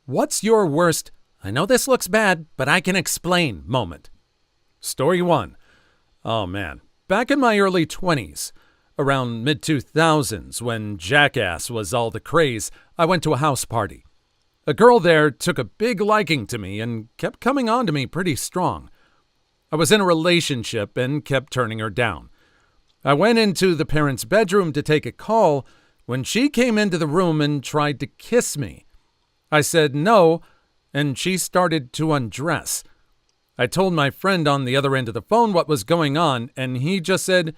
What's your worst, I know this looks bad, but I can explain moment? Story 1. Oh man, back in my early 20s, around mid-2000s when Jackass was all the craze, I went to a house party. A girl there took a big liking to me and kept coming on to me pretty strong. I was in a relationship and kept turning her down. I went into the parents' bedroom to take a call when she came into the room and tried to kiss me. I said no, and she started to undress. I told my friend on the other end of the phone what was going on, and he just said,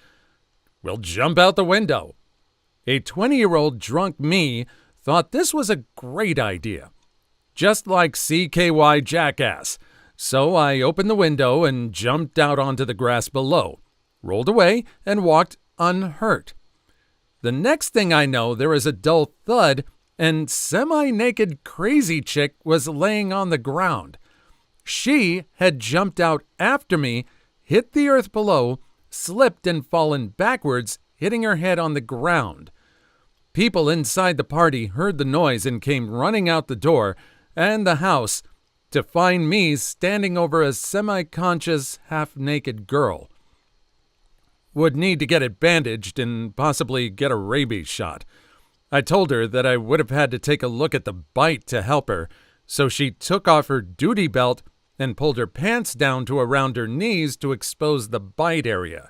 "We'll jump out the window." A 20-year-old drunk me thought this was a great idea, just like CKY Jackass. So I opened the window and jumped out onto the grass below, rolled away, and walked unhurt. The next thing I know, there is a dull thud, and semi-naked crazy chick was laying on the ground. She had jumped out after me, hit the earth below, slipped and fallen backwards, hitting her head on the ground. People inside the party heard the noise and came running out the door and the house to find me standing over a semi-conscious, half-naked girl. Would need to get it bandaged and possibly get a rabies shot. I told her that I would have had to take a look at the bite to help her, so she took off her duty belt and pulled her pants down to around her knees to expose the bite area.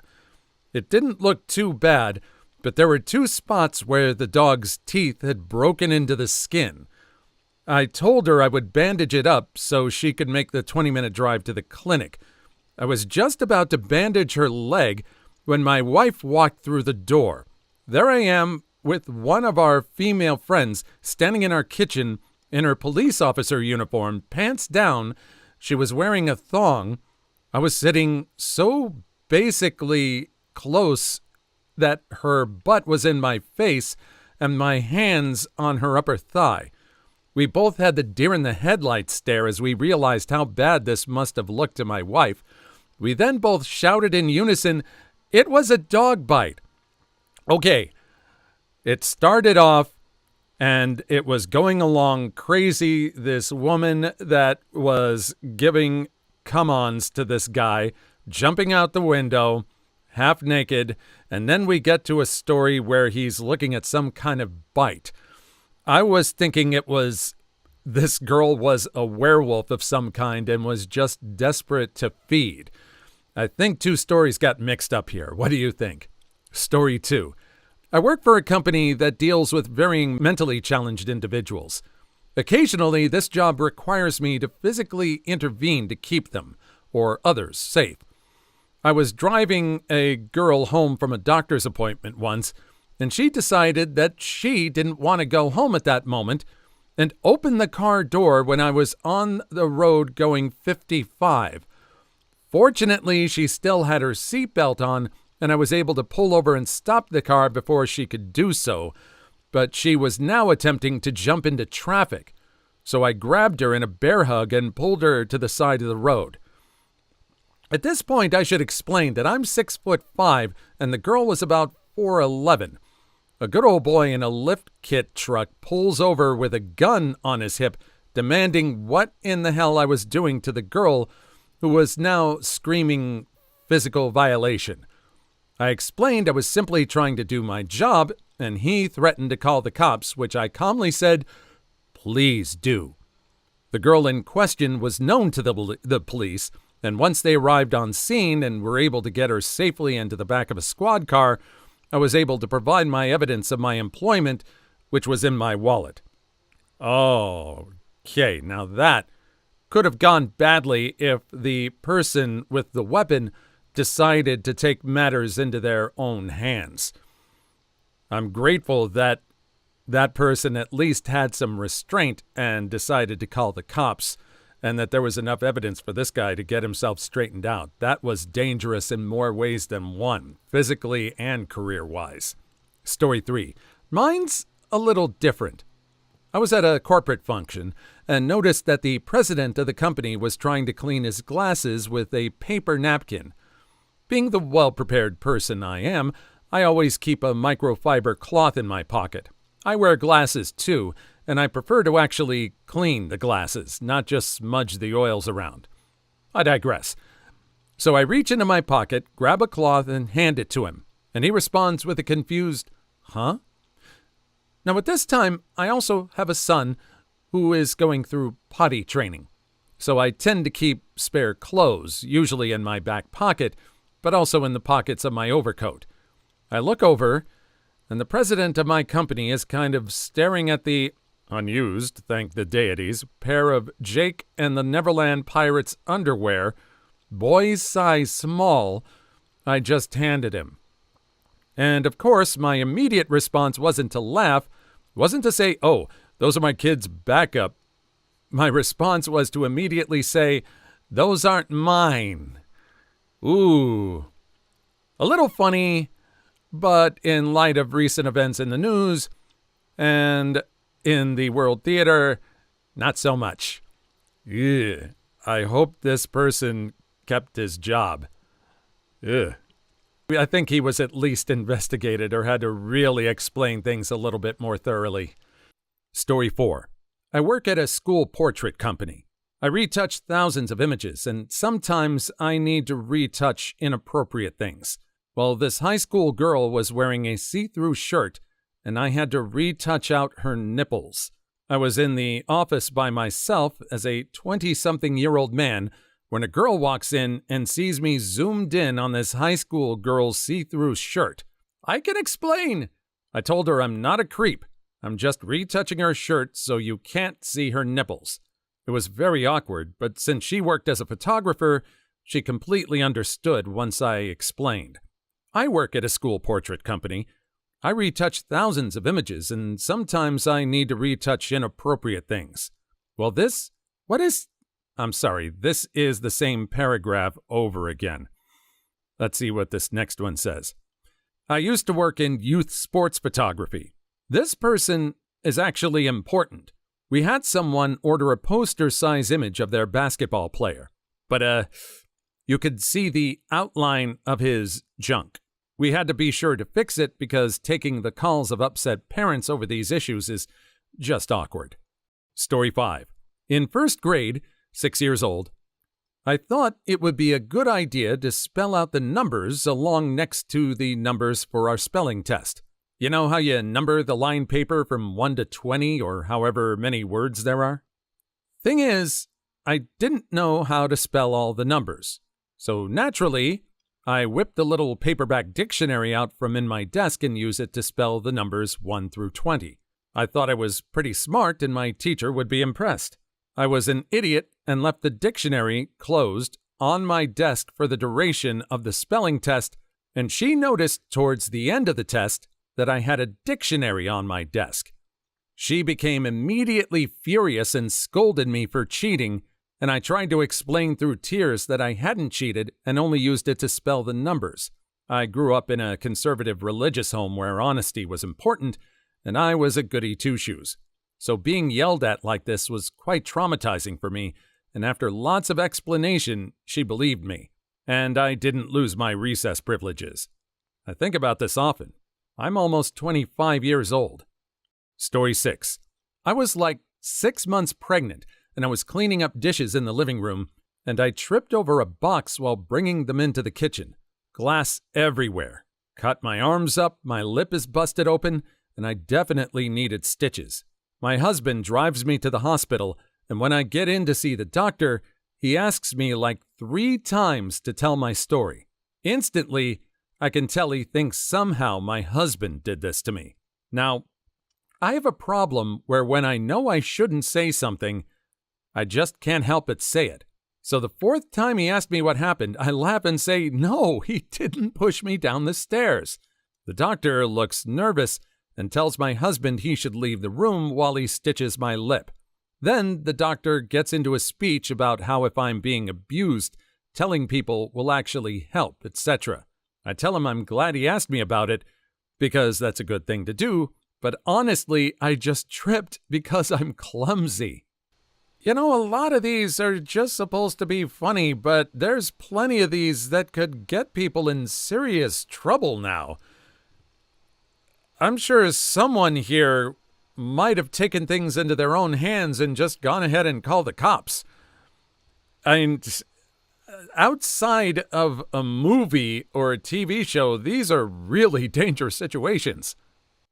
It didn't look too bad, but there were 2 spots where the dog's teeth had broken into the skin. I told her I would bandage it up so she could make the 20-minute drive to the clinic. I was just about to bandage her leg when my wife walked through the door. There I am with one of our female friends standing in our kitchen in her police officer uniform, pants down. She was wearing a thong. I was sitting so basically close that her butt was in my face and my hands on her upper thigh. We both had the deer in the headlights stare as we realized how bad this must have looked to my wife. We then both shouted in unison, "It was a dog bite." Okay, it started off and it was going along crazy. This woman that was giving come-ons to this guy, jumping out the window, half naked, and then we get to a story where he's looking at some kind of bite. I was thinking this girl was a werewolf of some kind and was just desperate to feed. I think 2 stories got mixed up here. What do you think? Story 2. I work for a company that deals with varying mentally challenged individuals. Occasionally, this job requires me to physically intervene to keep them, or others, safe. I was driving a girl home from a doctor's appointment once, and she decided that she didn't want to go home at that moment and opened the car door when I was on the road going 55. Fortunately, she still had her seatbelt on, and I was able to pull over and stop the car before she could do so, but she was now attempting to jump into traffic. So I grabbed her in a bear hug and pulled her to the side of the road. At this point, I should explain that I'm 6'5", and the girl was about 4'11". A good old boy in a lift kit truck pulls over with a gun on his hip, demanding what in the hell I was doing to the girl, who was now screaming physical violation. I explained I was simply trying to do my job, and he threatened to call the cops, which I calmly said, "Please do." The girl in question was known to the police, and once they arrived on scene and were able to get her safely into the back of a squad car, I was able to provide my evidence of my employment, which was in my wallet. Oh, okay, now that could have gone badly if the person with the weapon decided to take matters into their own hands. I'm grateful that that person at least had some restraint and decided to call the cops, and that there was enough evidence for this guy to get himself straightened out. That was dangerous in more ways than one, physically and career-wise. Story 3. Mine's a little different. I was at a corporate function and noticed that the president of the company was trying to clean his glasses with a paper napkin. Being the well-prepared person I am, I always keep a microfiber cloth in my pocket. I wear glasses too, and I prefer to actually clean the glasses, not just smudge the oils around. I digress. So I reach into my pocket, grab a cloth, and hand it to him, and he responds with a confused, "Huh?" Now at this time, I also have a son who is going through potty training, so I tend to keep spare clothes, usually in my back pocket, but also in the pockets of my overcoat. I look over, and the president of my company is kind of staring at the unused, thank the deities, pair of Jake and the Neverland Pirates underwear, boy's size small, I just handed him. And of course, my immediate response wasn't to laugh, wasn't to say, "Oh, those are my kids' backup." My response was to immediately say, "Those aren't mine." Ooh. A little funny, but in light of recent events in the news and in the World Theater, not so much. Yeah. I hope this person kept his job. Ugh. I think he was at least investigated or had to really explain things a little bit more thoroughly. Story 4. I work at a school portrait company. I retouch thousands of images, and sometimes I need to retouch inappropriate things. Well, this high school girl was wearing a see-through shirt, and I had to retouch out her nipples. I was in the office by myself as a 20-something-year-old man when a girl walks in and sees me zoomed in on this high school girl's see-through shirt. "I can explain." I told her I'm not a creep. I'm just retouching her shirt so you can't see her nipples. It was very awkward, but since she worked as a photographer, she completely understood once I explained. I work at a school portrait company. I retouch thousands of images, and sometimes I need to retouch inappropriate things. Well, this is the same paragraph over again. Let's see what this next one says. I used to work in youth sports photography. This person is actually important. We had someone order a poster-size image of their basketball player, but you could see the outline of his junk. We had to be sure to fix it because taking the calls of upset parents over these issues is just awkward. Story 5. In first grade, 6 years old, I thought it would be a good idea to spell out the numbers along next to the numbers for our spelling test. You know how you number the line paper from 1 to 20 or however many words there are? Thing is, I didn't know how to spell all the numbers. So naturally, I whipped the little paperback dictionary out from in my desk and used it to spell the numbers 1 through 20. I thought I was pretty smart and my teacher would be impressed. I was an idiot and left the dictionary closed on my desk for the duration of the spelling test, and she noticed towards the end of the test that I had a dictionary on my desk. She became immediately furious and scolded me for cheating, and I tried to explain through tears that I hadn't cheated and only used it to spell the numbers. I grew up in a conservative religious home where honesty was important, and I was a goody two-shoes. So being yelled at like this was quite traumatizing for me, and after lots of explanation, she believed me, and I didn't lose my recess privileges. I think about this often. I'm almost 25 years old. Story 6. I was like 6 months pregnant, and I was cleaning up dishes in the living room, and I tripped over a box while bringing them into the kitchen. Glass everywhere. Cut my arms up, my lip is busted open, and I definitely needed stitches. My husband drives me to the hospital, and when I get in to see the doctor, he asks me like 3 times to tell my story. Instantly, I can tell he thinks somehow my husband did this to me. Now, I have a problem where when I know I shouldn't say something, I just can't help but say it. So the 4th time he asked me what happened, I laugh and say, "No, he didn't push me down the stairs." The doctor looks nervous and tells my husband he should leave the room while he stitches my lip. Then the doctor gets into a speech about how if I'm being abused, telling people will actually help, etc. I tell him I'm glad he asked me about it, because that's a good thing to do, but honestly, I just tripped because I'm clumsy. You know, a lot of these are just supposed to be funny, but there's plenty of these that could get people in serious trouble now. I'm sure someone here might have taken things into their own hands and just gone ahead and called the cops. I mean, outside of a movie or a TV show, these are really dangerous situations.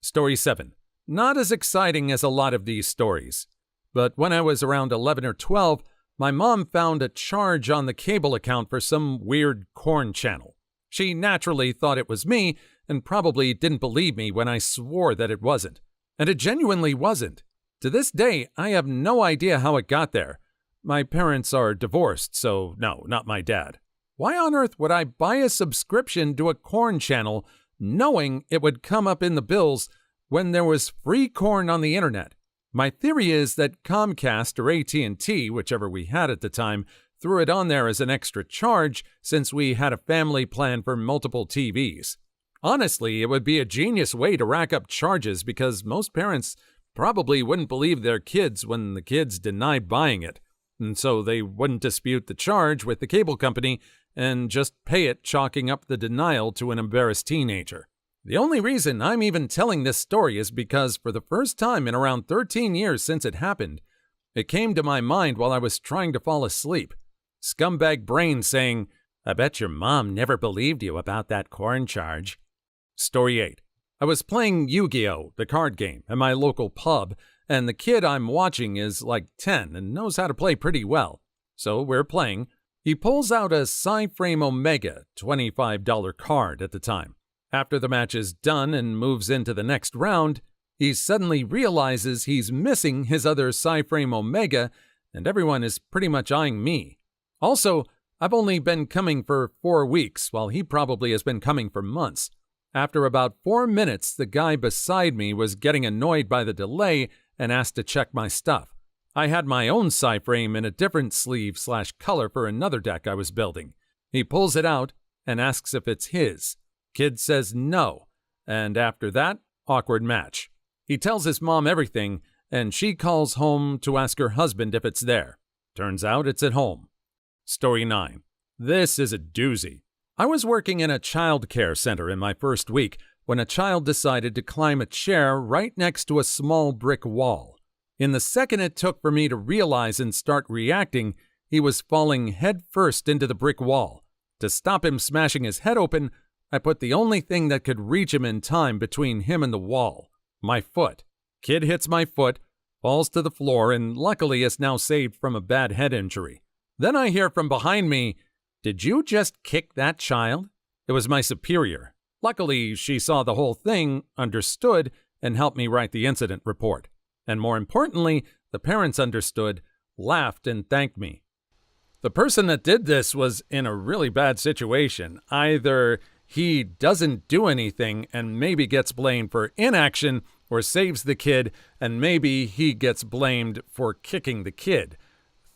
Story 7. Not as exciting as a lot of these stories, but when I was around 11 or 12, my mom found a charge on the cable account for some weird corn channel. She naturally thought it was me and probably didn't believe me when I swore that it wasn't. And it genuinely wasn't. To this day, I have no idea how it got there. My parents are divorced, so no, not my dad. Why on earth would I buy a subscription to a corn channel knowing it would come up in the bills when there was free corn on the internet? My theory is that Comcast or AT&T, whichever we had at the time, threw it on there as an extra charge since we had a family plan for multiple TVs. Honestly, it would be a genius way to rack up charges because most parents probably wouldn't believe their kids when the kids denied buying it, and so they wouldn't dispute the charge with the cable company and just pay it, chalking up the denial to an embarrassed teenager. The only reason I'm even telling this story is because for the first time in around 13 years since it happened, it came to my mind while I was trying to fall asleep. Scumbag brain saying, "I bet your mom never believed you about that corn charge." Story 8. I was playing Yu-Gi-Oh!, the card game, at my local pub, and the kid I'm watching is like 10 and knows how to play pretty well. So we're playing. He pulls out a Psy-Frame Omega $25 card at the time. After the match is done and moves into the next round, he suddenly realizes he's missing his other Psy-Frame Omega, and everyone is pretty much eyeing me. Also, I've only been coming for 4 weeks, while he probably has been coming for months. After about 4 minutes, the guy beside me was getting annoyed by the delay and asked to check my stuff. I had my own Psy-Frame in a different sleeve/color for another deck I was building. He pulls it out and asks if it's his. Kid says no, and after that, awkward match. He tells his mom everything, and she calls home to ask her husband if it's there. Turns out it's at home. Story 9. This is a doozy. I was working in a child care center in my first week when a child decided to climb a chair right next to a small brick wall. In the second it took for me to realize and start reacting, he was falling head first into the brick wall. To stop him smashing his head open, I put the only thing that could reach him in time between him and the wall, my foot. Kid hits my foot, falls to the floor, and luckily is now saved from a bad head injury. Then I hear from behind me, "Did you just kick that child?" It was my superior. Luckily, she saw the whole thing, understood, and helped me write the incident report. And more importantly, the parents understood, laughed, and thanked me. The person that did this was in a really bad situation. Either he doesn't do anything and maybe gets blamed for inaction, or saves the kid and maybe he gets blamed for kicking the kid.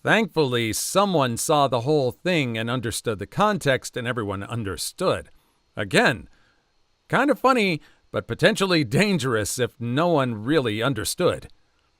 Thankfully, someone saw the whole thing and understood the context, and everyone understood. Again, kind of funny, but potentially dangerous if no one really understood.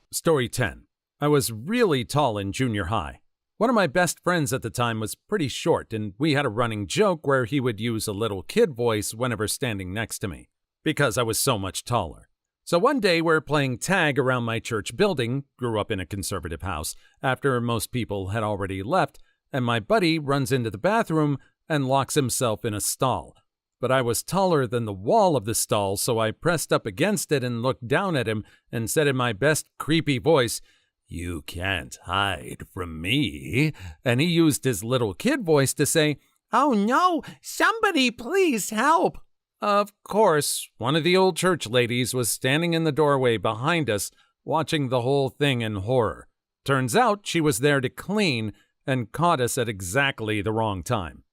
Story 10. I was really tall in junior high. One of my best friends at the time was pretty short, and we had a running joke where he would use a little kid voice whenever standing next to me, because I was so much taller. So one day we're playing tag around my church building, grew up in a conservative house, after most people had already left, and my buddy runs into the bathroom and locks himself in a stall. But I was taller than the wall of the stall, so I pressed up against it and looked down at him and said in my best creepy voice, "You can't hide from me." And he used his little kid voice to say, "Oh no, somebody please help." Of course, one of the old church ladies was standing in the doorway behind us, watching the whole thing in horror. Turns out she was there to clean and caught us at exactly the wrong time.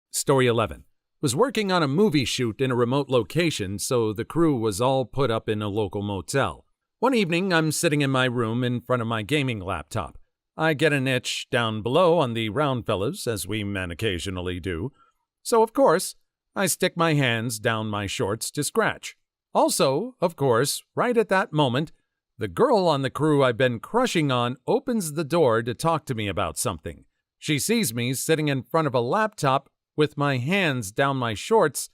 Story 11. Was working on a movie shoot in a remote location, so the crew was all put up in a local motel. One evening, I'm sitting in my room in front of my gaming laptop. I get an itch down below on the round fellas, as we men occasionally do. So, of course, I stick my hands down my shorts to scratch. Also, of course, right at that moment, the girl on the crew I've been crushing on opens the door to talk to me about something. She sees me sitting in front of a laptop with my hands down my shorts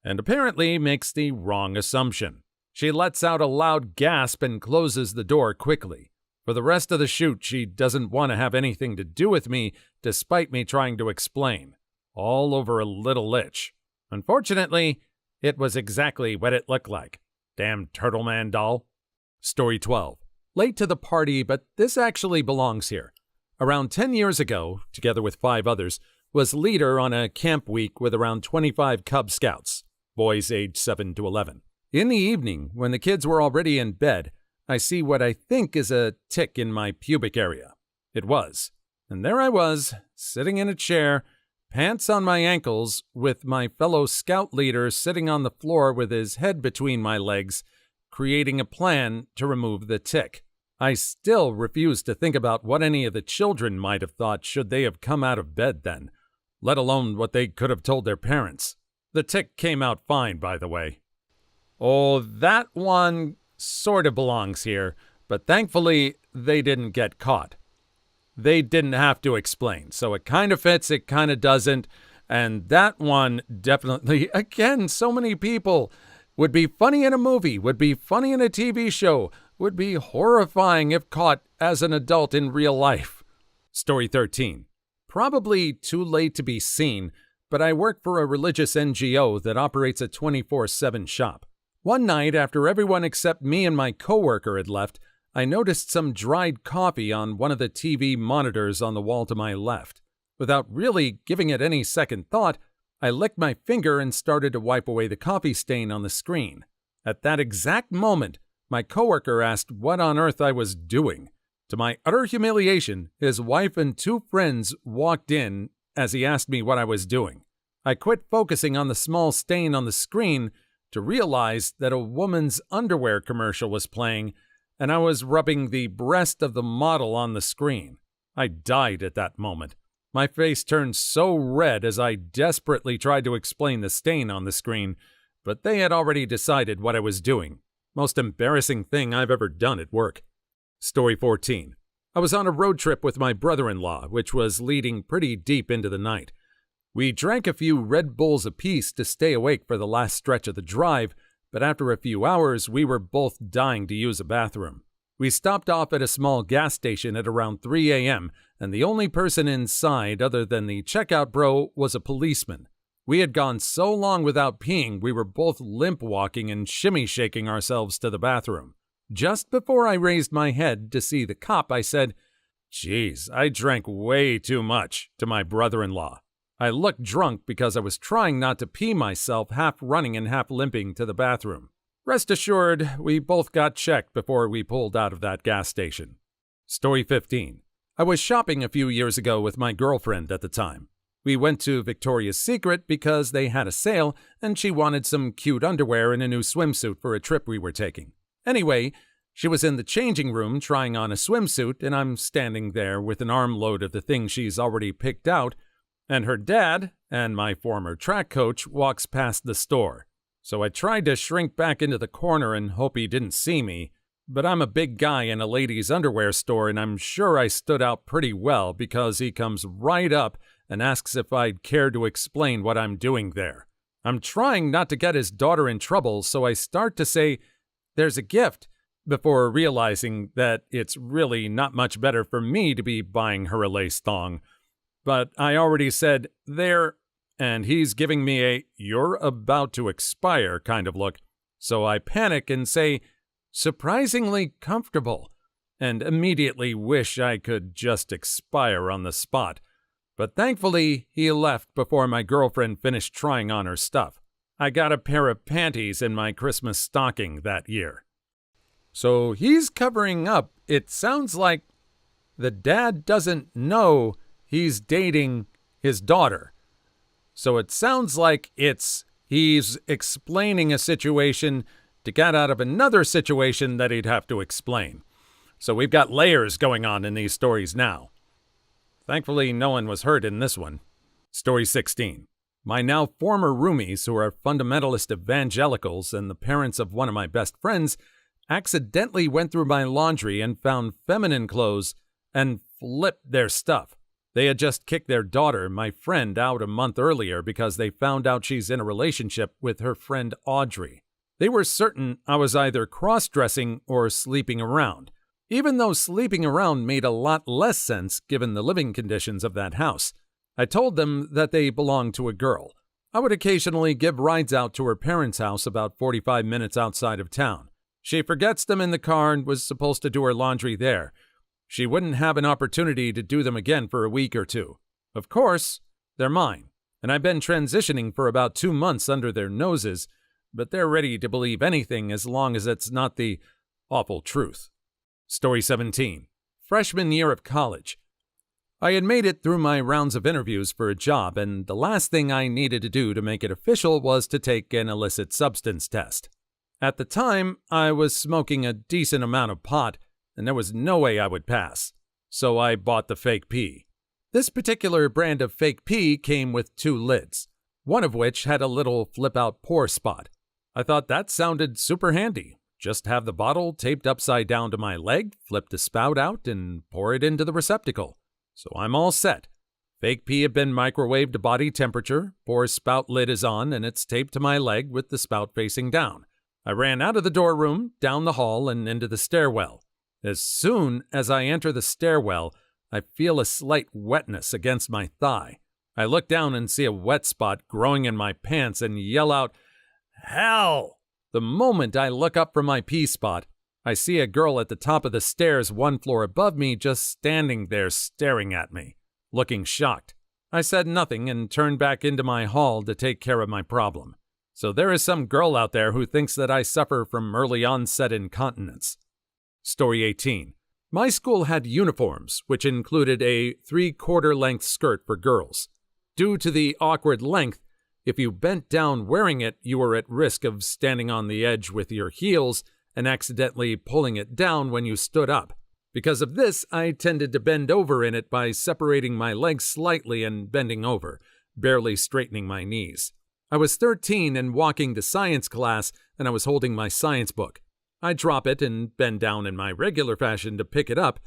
and apparently makes the wrong assumption. She lets out a loud gasp and closes the door quickly. For the rest of the shoot, she doesn't want to have anything to do with me, despite me trying to explain. All over a little itch. Unfortunately, it was exactly what it looked like. Damn Turtle Man doll. Story 12. Late to the party, but this actually belongs here. Around 10 years ago, together with 5 others, was leader on a camp week with around 25 Cub Scouts, boys aged 7 to 11. In the evening, when the kids were already in bed, I see what I think is a tick in my pubic area. It was. And there I was, sitting in a chair, pants on my ankles, with my fellow scout leader sitting on the floor with his head between my legs, creating a plan to remove the tick. I still refuse to think about what any of the children might have thought should they have come out of bed then, let alone what they could have told their parents. The tick came out fine, by the way. Oh, that one sort of belongs here, but thankfully they didn't get caught. They didn't have to explain, so it kind of fits, it kind of doesn't, and that one definitely, again, so many people, would be funny in a movie, would be funny in a TV show, would be horrifying if caught as an adult in real life. Story 13. Probably too late to be seen, but I work for a religious NGO that operates a 24/7 shop. One night, after everyone except me and my coworker had left, I noticed some dried coffee on one of the TV monitors on the wall to my left. Without really giving it any second thought, I licked my finger and started to wipe away the coffee stain on the screen. At that exact moment, my coworker asked what on earth I was doing. To my utter humiliation, his wife and 2 friends walked in as he asked me what I was doing. I quit focusing on the small stain on the screen to realize that a woman's underwear commercial was playing, and I was rubbing the breast of the model on the screen. I died at that moment. My face turned so red as I desperately tried to explain the stain on the screen, but they had already decided what I was doing. Most embarrassing thing I've ever done at work. Story 14. I was on a road trip with my brother-in-law, which was leading pretty deep into the night. We drank a few Red Bulls apiece to stay awake for the last stretch of the drive, but after a few hours, we were both dying to use a bathroom. We stopped off at a small gas station at around 3 a.m., and the only person inside other than the checkout bro was a policeman. We had gone so long without peeing, we were both limp walking and shimmy shaking ourselves to the bathroom. Just before I raised my head to see the cop, I said, "Geez, I drank way too much," to my brother-in-law. I looked drunk because I was trying not to pee myself, half running and half limping to the bathroom. Rest assured, we both got checked before we pulled out of that gas station. Story 15. I was shopping a few years ago with my girlfriend at the time. We went to Victoria's Secret because they had a sale and she wanted some cute underwear and a new swimsuit for a trip we were taking. Anyway, she was in the changing room trying on a swimsuit, and I'm standing there with an armload of the things she's already picked out, and her dad, and my former track coach, walks past the store. So I tried to shrink back into the corner and hope he didn't see me, but I'm a big guy in a ladies' underwear store, and I'm sure I stood out pretty well because he comes right up and asks if I'd care to explain what I'm doing there. I'm trying not to get his daughter in trouble, so I start to say, "There's a gift," before realizing that it's really not much better for me to be buying her a lace thong. But I already said, "There," and he's giving me a "you're about to expire" kind of look. So I panic and say, "Surprisingly comfortable," and immediately wish I could just expire on the spot. But thankfully, he left before my girlfriend finished trying on her stuff. I got a pair of panties in my Christmas stocking that year. So he's covering up. It sounds like the dad doesn't know he's dating his daughter. So it sounds like he's explaining a situation to get out of another situation that he'd have to explain. So we've got layers going on in these stories now. Thankfully, no one was hurt in this one. Story 16. My now former roomies, who are fundamentalist evangelicals and the parents of one of my best friends, accidentally went through my laundry and found feminine clothes and flipped their stuff. They had just kicked their daughter, my friend, out a month earlier because they found out she's in a relationship with her friend Audrey. They were certain I was either cross-dressing or sleeping around, even though sleeping around made a lot less sense given the living conditions of that house. I told them that they belonged to a girl. I would occasionally give rides out to her parents' house about 45 minutes outside of town. She forgets them in the car and was supposed to do her laundry there. She wouldn't have an opportunity to do them again for a week or two. Of course, they're mine, and I've been transitioning for about 2 months under their noses, but they're ready to believe anything as long as it's not the awful truth. Story 17. Freshman year of college. I had made it through my rounds of interviews for a job, and the last thing I needed to do to make it official was to take an illicit substance test. At the time, I was smoking a decent amount of pot, and there was no way I would pass, so I bought the fake pee. This particular brand of fake pee came with 2 lids, one of which had a little flip-out pour spot. I thought that sounded super handy. Just have the bottle taped upside down to my leg, flip the spout out, and pour it into the receptacle. So I'm all set. Fake pee had been microwaved to body temperature, pour spout lid is on, and it's taped to my leg with the spout facing down. I ran out of the door room, down the hall, and into the stairwell. As soon as I enter the stairwell, I feel a slight wetness against my thigh. I look down and see a wet spot growing in my pants and yell out, "Hell!" The moment I look up from my pee spot, I see a girl at the top of the stairs 1 floor above me just standing there staring at me, looking shocked. I said nothing and turned back into my hall to take care of my problem. So there is some girl out there who thinks that I suffer from early onset incontinence. Story 18. My school had uniforms, which included a 3/4 length skirt for girls. Due to the awkward length, if you bent down wearing it, you were at risk of standing on the edge with your heels and accidentally pulling it down when you stood up. Because of this, I tended to bend over in it by separating my legs slightly and bending over, barely straightening my knees. I was 13 and walking to science class, and I was holding my science book. I drop it and bend down in my regular fashion to pick it up,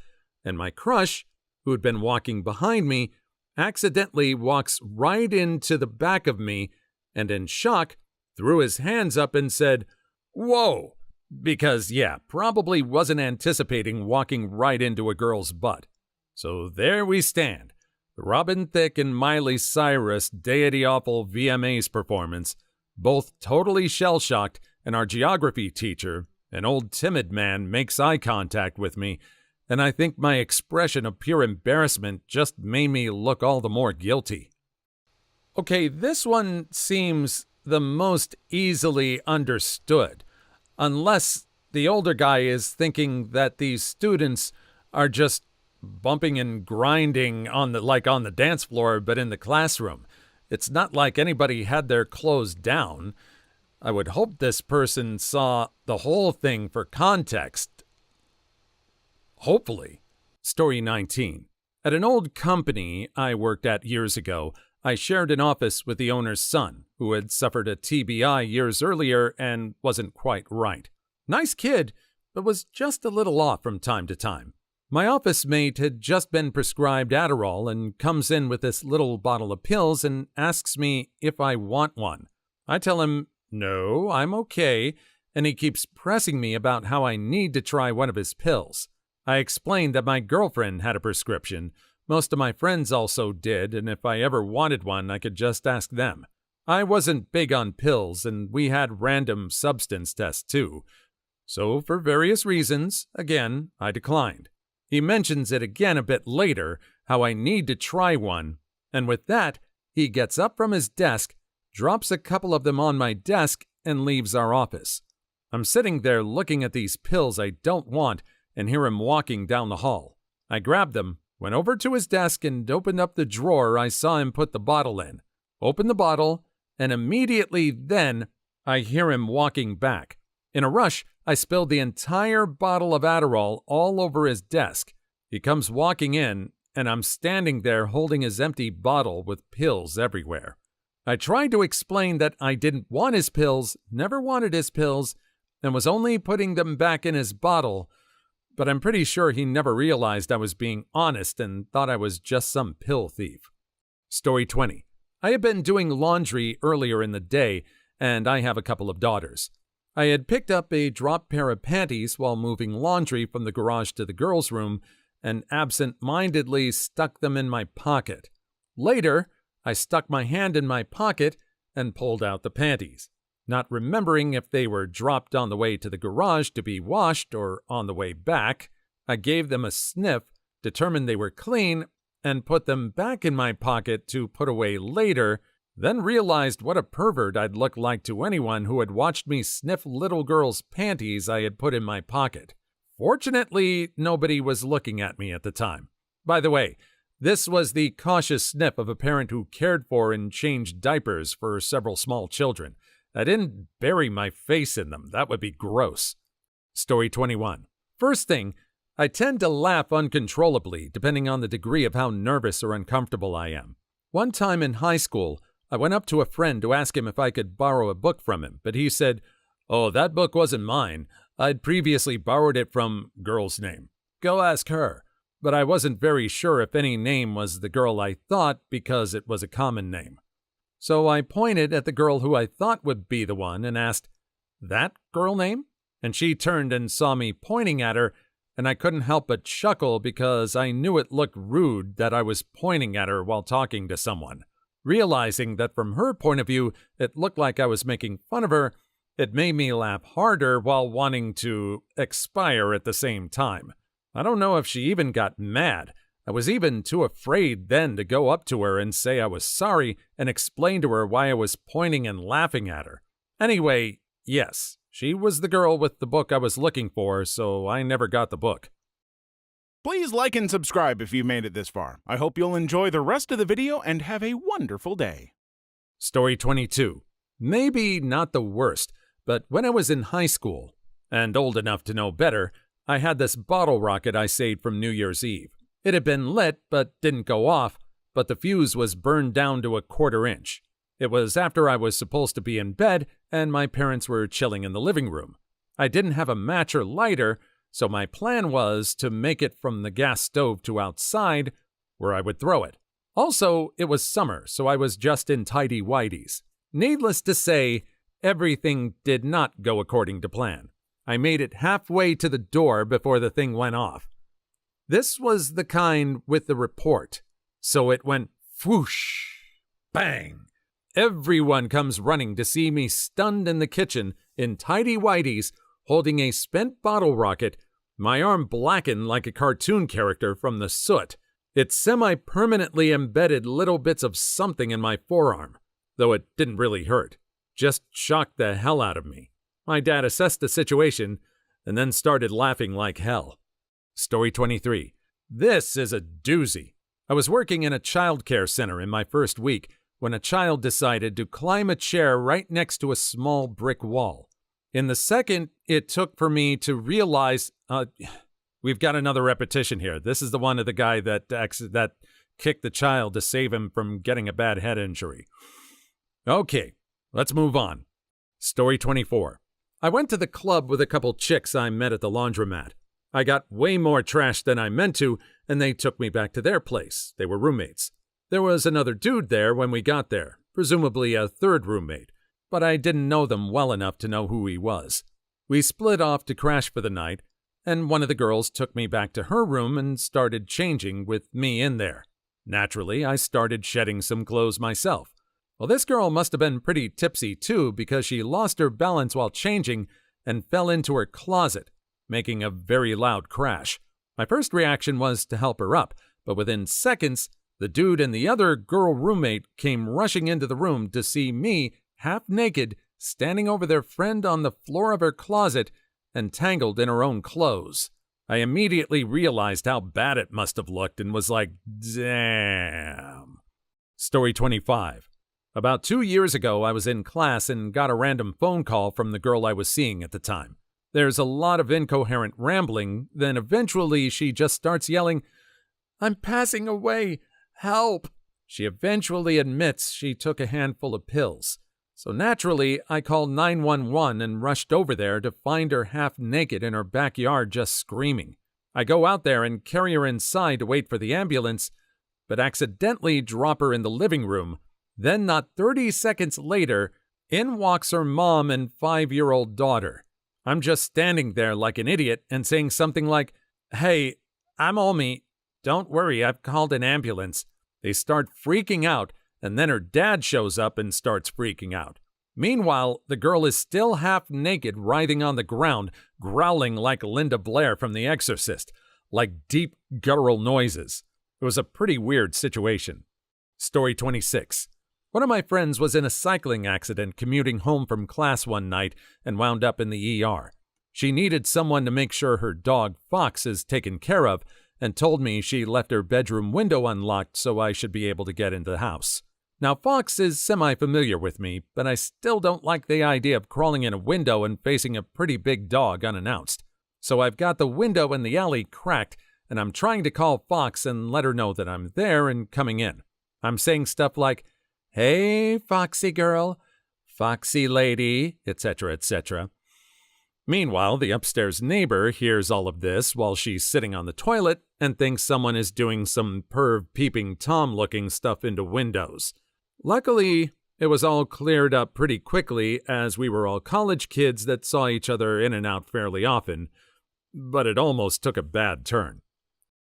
and my crush, who had been walking behind me, accidentally walks right into the back of me and in shock threw his hands up and said, "Whoa!" Because, probably wasn't anticipating walking right into a girl's butt. So there we stand. The Robin Thicke and Miley Cyrus Deity Awful VMAs performance, both totally shell-shocked, and our geography teacher, an old timid man, makes eye contact with me, and I think my expression of pure embarrassment just made me look all the more guilty. Okay, this one seems the most easily understood, unless the older guy is thinking that these students are just bumping and grinding on the dance floor, but in the classroom. It's not like anybody had their clothes down. I would hope this person saw the whole thing for context. Hopefully. Story 19. At an old company I worked at years ago, I shared an office with the owner's son, who had suffered a TBI years earlier and wasn't quite right. Nice kid, but was just a little off from time to time. My office mate had just been prescribed Adderall and comes in with this little bottle of pills and asks me if I want one. I tell him, no, I'm okay, and he keeps pressing me about how I need to try one of his pills. I explained that my girlfriend had a prescription. Most of my friends also did, and if I ever wanted one, I could just ask them. I wasn't big on pills, and we had random substance tests too. So, for various reasons, again, I declined. He mentions it again a bit later, how I need to try one, and with that, he gets up from his desk, drops a couple of them on my desk, and leaves our office. I'm sitting there looking at these pills I don't want and hear him walking down the hall. I grabbed them, went over to his desk, and opened up the drawer I saw him put the bottle in. Opened the bottle, and immediately then, I hear him walking back. In a rush, I spilled the entire bottle of Adderall all over his desk. He comes walking in, and I'm standing there holding his empty bottle with pills everywhere. I tried to explain that I didn't want his pills, never wanted his pills, and was only putting them back in his bottle, but I'm pretty sure he never realized I was being honest and thought I was just some pill thief. Story 20. I had been doing laundry earlier in the day, and I have a couple of daughters. I had picked up a drop pair of panties while moving laundry from the garage to the girls' room and absent-mindedly stuck them in my pocket. Later, I stuck my hand in my pocket and pulled out the panties, not remembering if they were dropped on the way to the garage to be washed or on the way back. I gave them a sniff, determined they were clean, and put them back in my pocket to put away later, then realized what a pervert I'd look like to anyone who had watched me sniff little girls' panties I had put in my pocket. Fortunately, nobody was looking at me at the time. By the way, this was the cautious sniff of a parent who cared for and changed diapers for several small children. I didn't bury my face in them. That would be gross. Story 21. First thing, I tend to laugh uncontrollably depending on the degree of how nervous or uncomfortable I am. One time in high school, I went up to a friend to ask him if I could borrow a book from him, but he said, "Oh, that book wasn't mine. I'd previously borrowed it from girl's name. Go ask her." But I wasn't very sure if any name was the girl I thought because it was a common name. So I pointed at the girl who I thought would be the one and asked, "That girl name?" And she turned and saw me pointing at her, and I couldn't help but chuckle because I knew it looked rude that I was pointing at her while talking to someone. Realizing that from her point of view, it looked like I was making fun of her, it made me laugh harder while wanting to expire at the same time. I don't know if she even got mad. I was even too afraid then to go up to her and say I was sorry and explain to her why I was pointing and laughing at her. Anyway, yes, she was the girl with the book I was looking for, so I never got the book. Please like and subscribe if you've made it this far. I hope you'll enjoy the rest of the video and have a wonderful day. Story 22. Maybe not the worst, but when I was in high school, and old enough to know better, I had this bottle rocket I saved from New Year's Eve. It had been lit but didn't go off, but the fuse was burned down to a 1/4 inch. It was after I was supposed to be in bed and my parents were chilling in the living room. I didn't have a match or lighter, so my plan was to make it from the gas stove to outside, where I would throw it. Also, it was summer, so I was just in tighty-whities. Needless to say, everything did not go according to plan. I made it halfway to the door before the thing went off. This was the kind with the report, so it went whoosh, bang. Everyone comes running to see me stunned in the kitchen in tighty-whities, holding a spent bottle rocket, my arm blackened like a cartoon character from the soot. It semi-permanently embedded little bits of something in my forearm, though it didn't really hurt. Just shocked the hell out of me. My dad assessed the situation and then started laughing like hell. Story 23. This is a doozy. I was working in a child care center in my first week when a child decided to climb a chair right next to a small brick wall. In the second it took for me to realize, we've got another repetition here. This is the one of the guy that kicked the child to save him from getting a bad head injury. Okay, let's move on. Story 24. I went to the club with a couple chicks I met at the laundromat. I got way more trash than I meant to, and they took me back to their place. They were roommates. There was another dude there when we got there, presumably a third roommate, but I didn't know them well enough to know who he was. We split off to crash for the night, and one of the girls took me back to her room and started changing with me in there. Naturally, I started shedding some clothes myself. Well, this girl must have been pretty tipsy too because she lost her balance while changing and fell into her closet, making a very loud crash. My first reaction was to help her up, but within seconds, the dude and the other girl roommate came rushing into the room to see me, half naked, standing over their friend on the floor of her closet and tangled in her own clothes. I immediately realized how bad it must have looked and was like, damn. Story 25. About 2 years ago, I was in class and got a random phone call from the girl I was seeing at the time. There's a lot of incoherent rambling, then eventually she just starts yelling, "I'm passing away! Help!" She eventually admits she took a handful of pills. So naturally, I called 911 and rushed over there to find her half naked in her backyard just screaming. I go out there and carry her inside to wait for the ambulance, but accidentally drop her in the living room. Then not 30 seconds later, In walks her mom and 5-year-old daughter. I'm just standing there like an idiot and saying something like, "Hey, I'm Omi. Don't worry, I've called an ambulance." They start freaking out, and then her dad shows up and starts freaking out. Meanwhile, the girl is still half naked, writhing on the ground, growling like Linda Blair from The Exorcist, like deep guttural noises. It was a pretty weird situation. Story 26. One of my friends was in a cycling accident commuting home from class one night and wound up in the ER. She needed someone to make sure her dog, Fox, is taken care of, and told me she left her bedroom window unlocked so I should be able to get into the house. Now, Fox is semi-familiar with me, but I still don't like the idea of crawling in a window and facing a pretty big dog unannounced. So I've got the window in the alley cracked, and I'm trying to call Fox and let her know that I'm there and coming in. I'm saying stuff like, "Hey, Foxy girl, Foxy lady," etc., etc. Meanwhile, the upstairs neighbor hears all of this while she's sitting on the toilet and thinks someone is doing some perv peeping Tom looking stuff into windows. Luckily, it was all cleared up pretty quickly as we were all college kids that saw each other in and out fairly often, but it almost took a bad turn.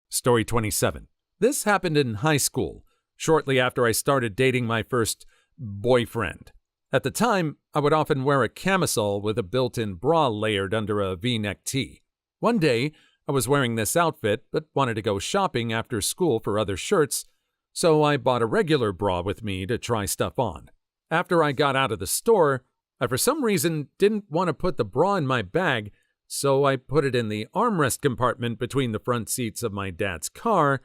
Story 27. This happened in high school, shortly after I started dating my first boyfriend. At the time, I would often wear a camisole with a built-in bra layered under a V-neck tee. One day, I was wearing this outfit but wanted to go shopping after school for other shirts, so I bought a regular bra with me to try stuff on. After I got out of the store, I for some reason didn't want to put the bra in my bag, so I put it in the armrest compartment between the front seats of my dad's car,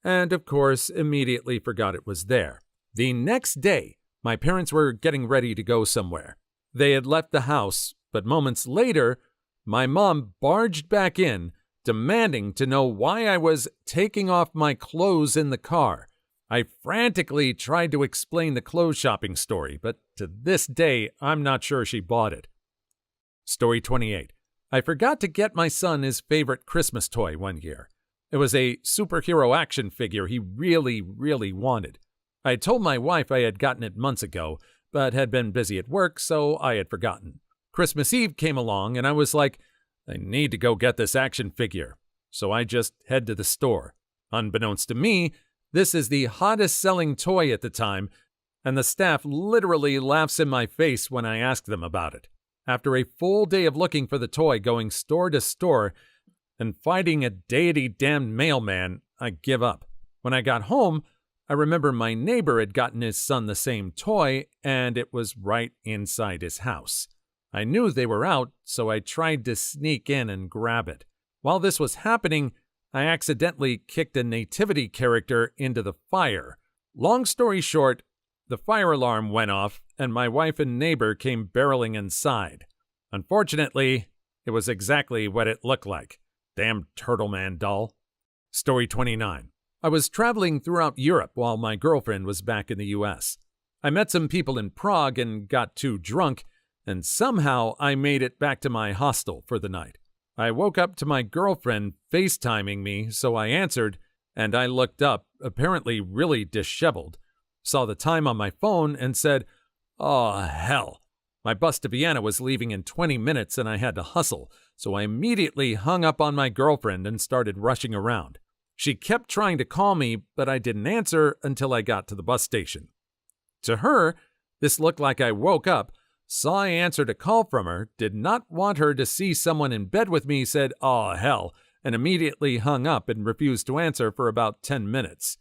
and of course immediately forgot it was there. The next day, my parents were getting ready to go somewhere. They had left the house, but moments later, my mom barged back in, demanding to know why I was taking off my clothes in the car. I frantically tried to explain the clothes shopping story, but to this day, I'm not sure she bought it. Story 28. I forgot to get my son his favorite Christmas toy one year. It was a superhero action figure he really, really wanted. I had told my wife I had gotten it months ago, but had been busy at work, so I had forgotten. Christmas Eve came along, and I was like, I need to go get this action figure. So I just head to the store. Unbeknownst to me, this is the hottest selling toy at the time, and the staff literally laughs in my face when I ask them about it. After a full day of looking for the toy, going store to store, and fighting a deity-damned mailman, I give up. When I got home, I remember my neighbor had gotten his son the same toy, and it was right inside his house. I knew they were out, so I tried to sneak in and grab it. While this was happening, I accidentally kicked a nativity character into the fire. Long story short, the fire alarm went off, and my wife and neighbor came barreling inside. Unfortunately, it was exactly what it looked like. Damn Turtle Man doll. Story 29. I was traveling throughout Europe while my girlfriend was back in the US. I met some people in Prague and got too drunk, and somehow I made it back to my hostel for the night. I woke up to my girlfriend FaceTiming me, so I answered, and I looked up, apparently really disheveled, saw the time on my phone, and said, "Oh, hell." My bus to Vienna was leaving in 20 minutes and I had to hustle, so I immediately hung up on my girlfriend and started rushing around. She kept trying to call me, but I didn't answer until I got to the bus station. To her, this looked like I woke up, saw I answered a call from her, did not want her to see someone in bed with me, said, "Oh, hell," and immediately hung up and refused to answer for about 10 minutes.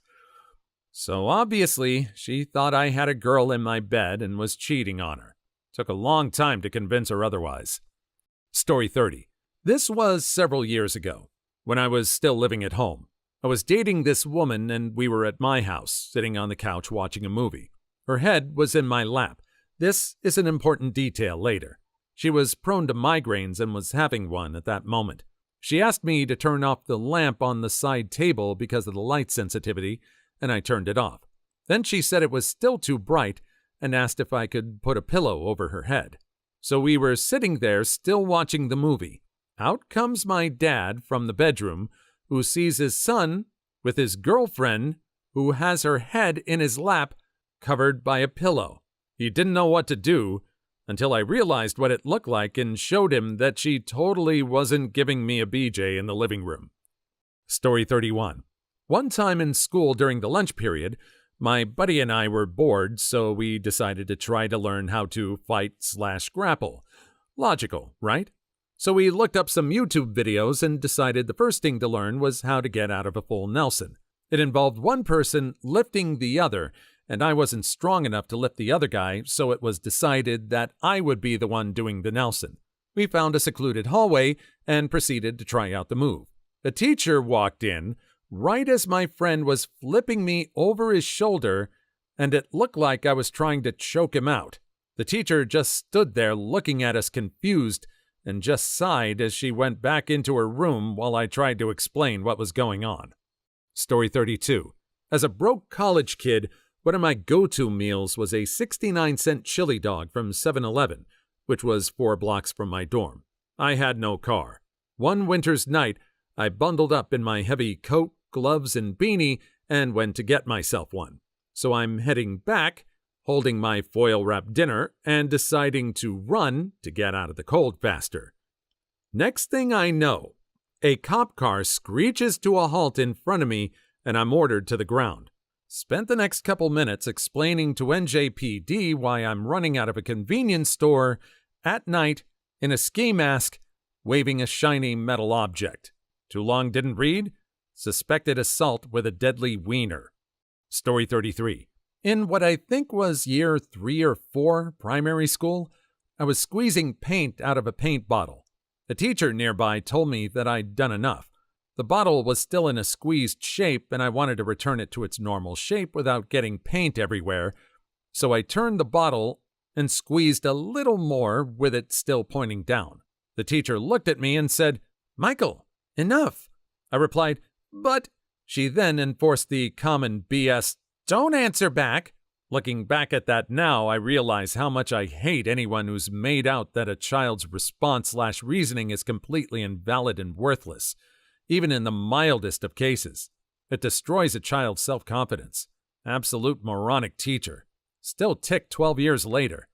So obviously, she thought I had a girl in my bed and was cheating on her. Took a long time to convince her otherwise. Story 30. This was several years ago, when I was still living at home. I was dating this woman and we were at my house, sitting on the couch watching a movie. Her head was in my lap. This is an important detail later. She was prone to migraines and was having one at that moment. She asked me to turn off the lamp on the side table because of the light sensitivity, and I turned it off. Then she said it was still too bright and asked if I could put a pillow over her head. So we were sitting there still watching the movie. Out comes my dad from the bedroom, who sees his son with his girlfriend, who has her head in his lap, covered by a pillow. He didn't know what to do, until I realized what it looked like and showed him that she totally wasn't giving me a BJ in the living room. Story 31. One time in school during the lunch period, my buddy and I were bored, so we decided to try to learn how to fight/grapple. Logical, right? So we looked up some YouTube videos and decided the first thing to learn was how to get out of a full Nelson. It involved one person lifting the other, and I wasn't strong enough to lift the other guy, so it was decided that I would be the one doing the Nelson. We found a secluded hallway and proceeded to try out the move. The teacher walked in right as my friend was flipping me over his shoulder, and it looked like I was trying to choke him out. The teacher just stood there looking at us confused and just sighed as she went back into her room while I tried to explain what was going on. Story 32. As a broke college kid, one of my go-to meals was a 69-cent chili dog from 7-Eleven, which was 4 blocks from my dorm. I had no car. One winter's night, I bundled up in my heavy coat, gloves, and beanie and went to get myself one. So I'm heading back, holding my foil-wrapped dinner and deciding to run to get out of the cold faster. Next thing I know, a cop car screeches to a halt in front of me and I'm ordered to the ground. Spent the next couple minutes explaining to NJPD why I'm running out of a convenience store at night in a ski mask, waving a shiny metal object. Too long didn't read? Suspected assault with a deadly wiener. Story 33. In what I think was year 3 or 4 primary school, I was squeezing paint out of a paint bottle. The teacher nearby told me that I'd done enough. The bottle was still in a squeezed shape and I wanted to return it to its normal shape without getting paint everywhere, so I turned the bottle and squeezed a little more with it still pointing down. The teacher looked at me and said, "Michael, enough." I replied, "But..." She then enforced the common BS, "Don't answer back." Looking back at that now, I realize how much I hate anyone who's made out that a child's response/reasoning is completely invalid and worthless, even in the mildest of cases. It destroys a child's self-confidence. Absolute moronic teacher. Still ticked 12 years later.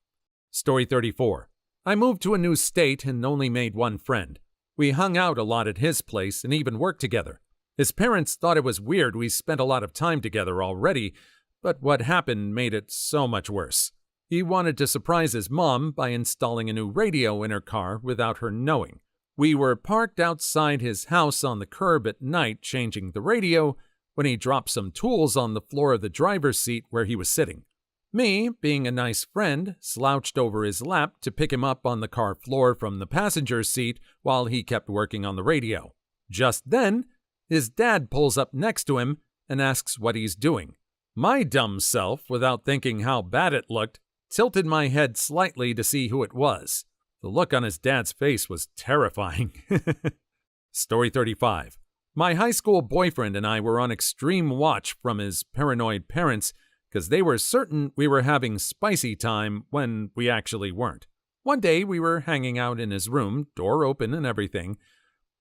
Story 34. I moved to a new state and only made one friend. We hung out a lot at his place and even worked together. His parents thought it was weird we spent a lot of time together already, but what happened made it so much worse. He wanted to surprise his mom by installing a new radio in her car without her knowing. We were parked outside his house on the curb at night changing the radio when he dropped some tools on the floor of the driver's seat where he was sitting. Me, being a nice friend, slouched over his lap to pick him up on the car floor from the passenger seat while he kept working on the radio. Just then, his dad pulls up next to him and asks what he's doing. My dumb self, without thinking how bad it looked, tilted my head slightly to see who it was. The look on his dad's face was terrifying. Story 35. My high school boyfriend and I were on extreme watch from his paranoid parents because they were certain we were having spicy time when we actually weren't. One day we were hanging out in his room, door open and everything,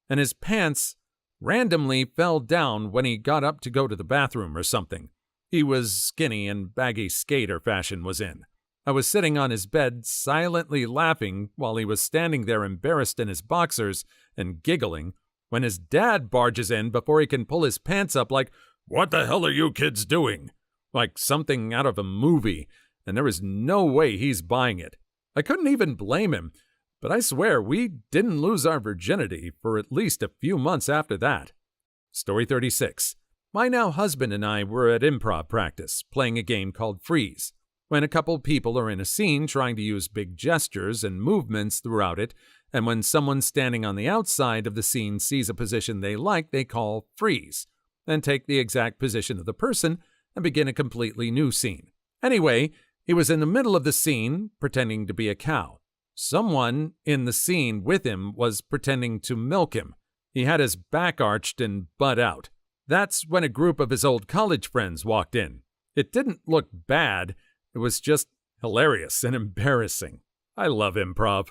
and his pants randomly fell down when he got up to go to the bathroom or something. He was skinny and baggy skater fashion was in. I was sitting on his bed silently laughing while he was standing there embarrassed in his boxers and giggling when his dad barges in before he can pull his pants up like, "What the hell are you kids doing?" Like something out of a movie, and there is no way he's buying it. I couldn't even blame him, but I swear we didn't lose our virginity for at least a few months after that. Story 36. My now husband and I were at improv practice, playing a game called Freeze. When a couple people are in a scene trying to use big gestures and movements throughout it, and when someone standing on the outside of the scene sees a position they like, they call freeze, then take the exact position of the person and begin a completely new scene. Anyway, he was in the middle of the scene, pretending to be a cow. Someone in the scene with him was pretending to milk him. He had his back arched and butt out. That's when a group of his old college friends walked in. It didn't look bad. It was just hilarious and embarrassing. I love improv.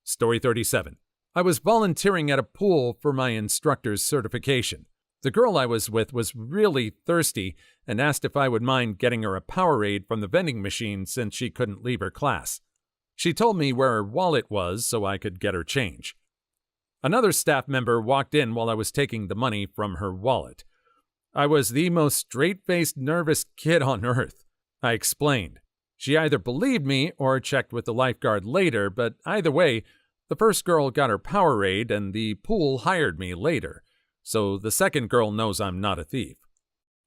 Story 37. I was volunteering at a pool for my instructor's certification. The girl I was with was really thirsty and asked if I would mind getting her a Powerade from the vending machine since she couldn't leave her class. She told me where her wallet was so I could get her change. Another staff member walked in while I was taking the money from her wallet. I was the most straight-faced, nervous kid on earth. I explained. She either believed me or checked with the lifeguard later, but either way, the first girl got her Powerade and the pool hired me later, so the second girl knows I'm not a thief.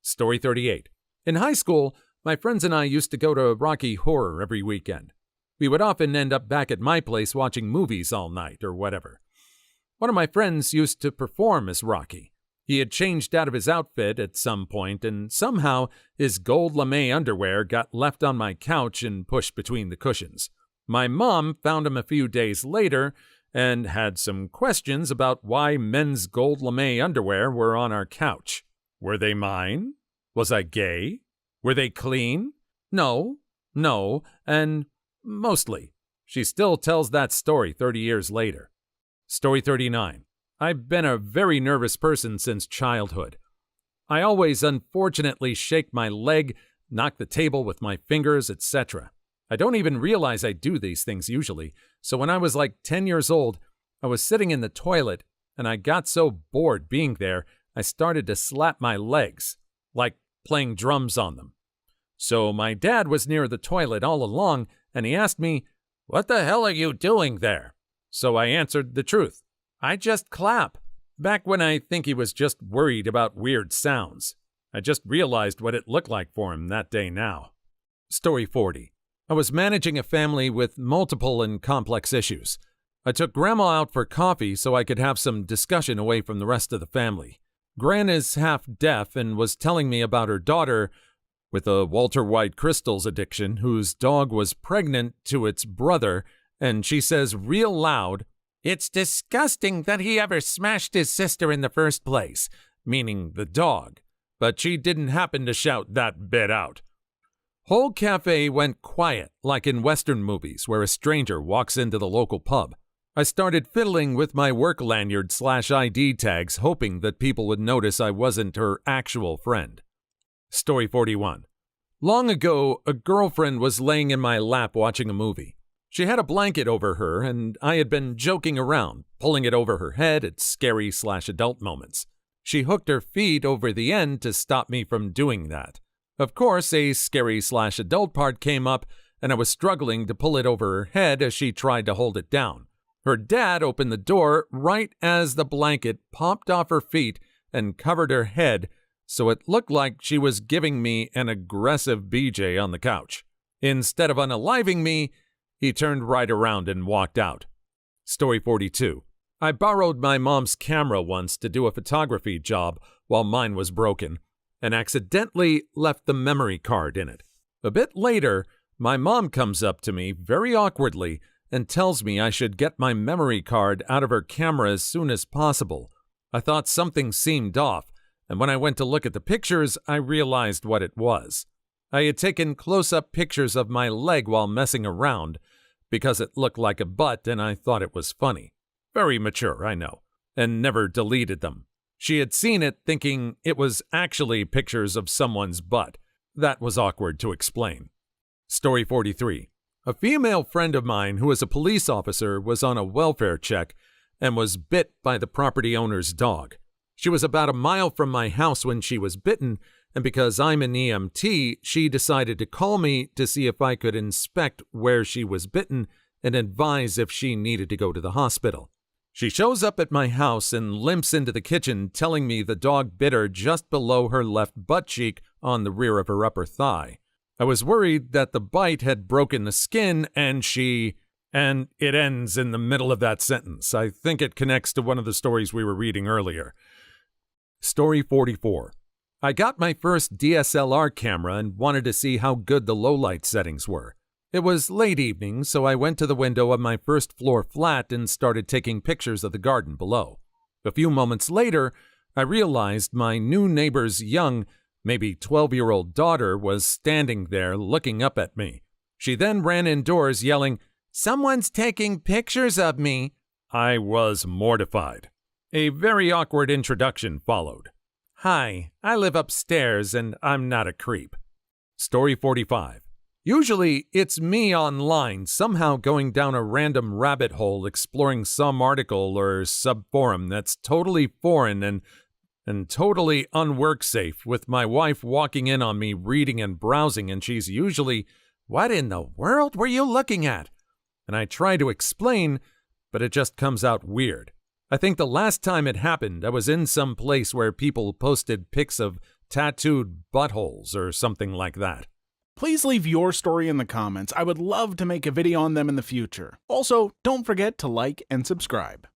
Story 38. In high school, my friends and I used to go to Rocky Horror every weekend. We would often end up back at my place watching movies all night or whatever. One of my friends used to perform as Rocky. He had changed out of his outfit at some point, and somehow his gold lame underwear got left on my couch and pushed between the cushions. My mom found him a few days later and had some questions about why men's gold lame underwear were on our couch. Were they mine? Was I gay? Were they clean? No, and mostly. She still tells that story 30 years later. Story 39. I've been a very nervous person since childhood. I always unfortunately shake my leg, knock the table with my fingers, etc. I don't even realize I do these things usually, so when I was like 10 years old, I was sitting in the toilet, and I got so bored being there, I started to slap my legs, like playing drums on them. So my dad was near the toilet all along, and he asked me, "What the hell are you doing there?" So I answered the truth. I just clap. Back when I think he was just worried about weird sounds. I just realized what it looked like for him that day now. Story 40. I was managing a family with multiple and complex issues. I took Grandma out for coffee so I could have some discussion away from the rest of the family. Gran is half deaf and was telling me about her daughter with a Walter White crystals addiction whose dog was pregnant to its brother, and she says real loud, "It's disgusting that he ever smashed his sister in the first place," meaning the dog, but she didn't happen to shout that bit out. Whole cafe went quiet, like in Western movies where a stranger walks into the local pub. I started fiddling with my work lanyard/ID tags, hoping that people would notice I wasn't her actual friend. Story 41. Long ago, a girlfriend was laying in my lap watching a movie. She had a blanket over her, and I had been joking around, pulling it over her head at scary/adult moments. She hooked her feet over the end to stop me from doing that. Of course, a scary/adult part came up, and I was struggling to pull it over her head as she tried to hold it down. Her dad opened the door right as the blanket popped off her feet and covered her head, so it looked like she was giving me an aggressive BJ on the couch. Instead of unaliving me, he turned right around and walked out. Story 42. I borrowed my mom's camera once to do a photography job while mine was broken, and accidentally left the memory card in it. A bit later, my mom comes up to me very awkwardly and tells me I should get my memory card out of her camera as soon as possible. I thought something seemed off, and when I went to look at the pictures, I realized what it was. I had taken close-up pictures of my leg while messing around because it looked like a butt and I thought it was funny. Very mature, I know, and never deleted them. She had seen it thinking it was actually pictures of someone's butt. That was awkward to explain. Story 43. A female friend of mine who is a police officer was on a welfare check and was bit by the property owner's dog. She was about a mile from my house when she was bitten, and because I'm an EMT, she decided to call me to see if I could inspect where she was bitten and advise if she needed to go to the hospital. She shows up at my house and limps into the kitchen, telling me the dog bit her just below her left butt cheek on the rear of her upper thigh. I was worried that the bite had broken the skin, and it ends in the middle of that sentence. I think it connects to one of the stories we were reading earlier. Story 44. I got my first DSLR camera and wanted to see how good the low-light settings were. It was late evening, so I went to the window of my first-floor flat and started taking pictures of the garden below. A few moments later, I realized my new neighbor's young, maybe 12-year-old daughter was standing there looking up at me. She then ran indoors yelling, "Someone's taking pictures of me." I was mortified. A very awkward introduction followed. "Hi, I live upstairs and I'm not a creep." Story 45. Usually, it's me online, somehow going down a random rabbit hole exploring some article or subforum that's totally foreign and totally unwork safe, with my wife walking in on me reading and browsing, and she's usually, "What in the world were you looking at?" And I try to explain, but it just comes out weird. I think the last time it happened, I was in some place where people posted pics of tattooed buttholes or something like that. Please leave your story in the comments. I would love to make a video on them in the future. Also, don't forget to like and subscribe.